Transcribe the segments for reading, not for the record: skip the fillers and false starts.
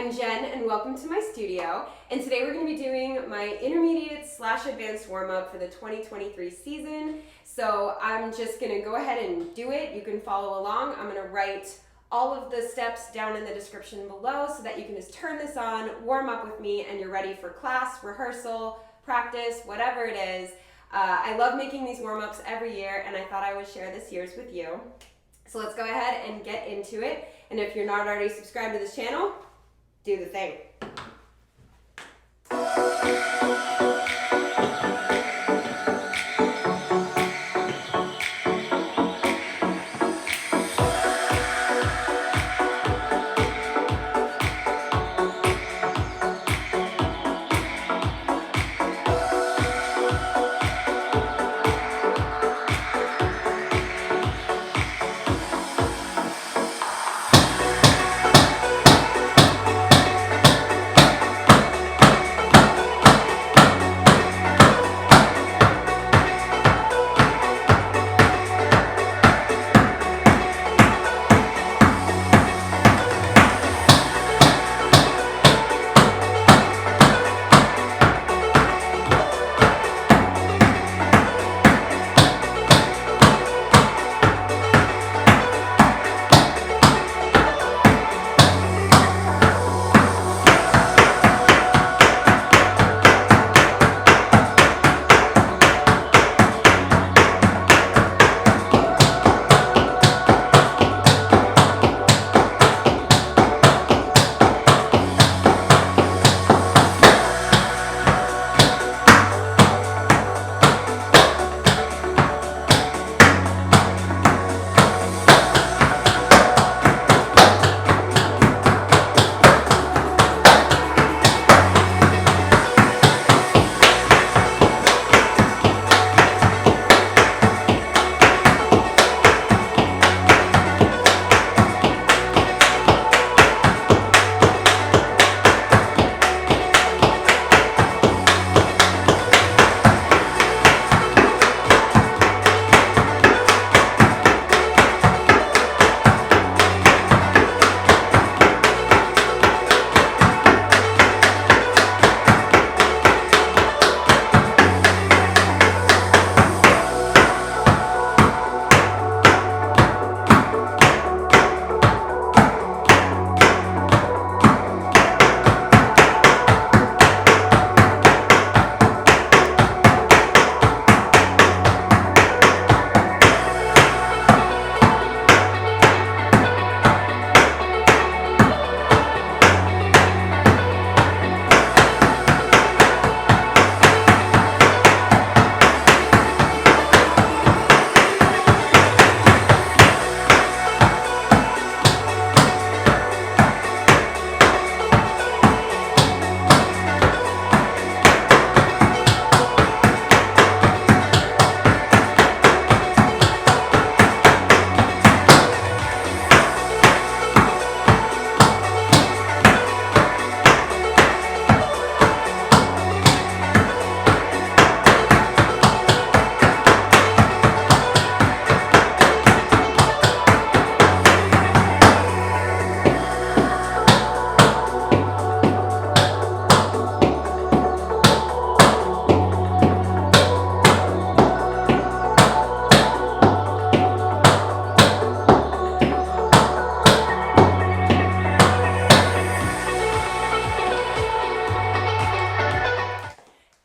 I'm Jen and welcome to my studio. And today we're going to be doing my intermediate/advanced warm-up for the 2023 season. So I'm just going to go ahead and do it. You can follow along. I'm going to write all of the steps down in the description below so that you can just turn this on, warm up with me, and you're ready for class, rehearsal, practice, whatever it is. I love making these warm-ups every year and I thought I would share this year's with you. So let's go ahead and get into it. And if you're not already subscribed to this channel, do the thing.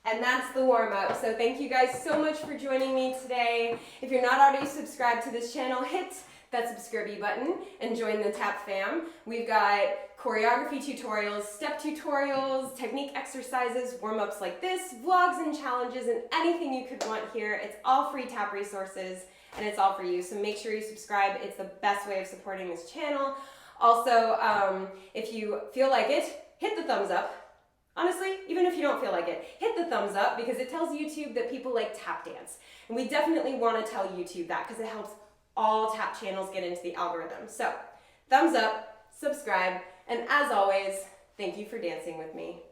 And that's the warm-up. So thank you guys so much for joining me today. If you're not already subscribed to this channel, hit that subscribe button and join the TAP fam. We've got choreography tutorials, step tutorials, technique exercises, warm-ups like this, vlogs and challenges, and anything you could want here. It's all free TAP resources and it's all for you. So make sure you subscribe. It's the best way of supporting this channel. Also, if you feel like it, hit the thumbs up. Honestly, even if you don't feel like it, hit the thumbs up because it tells YouTube that people like tap dance. And we definitely want to tell YouTube that because it helps all tap channels get into the algorithm. So, thumbs up, subscribe, and as always, thank you for dancing with me.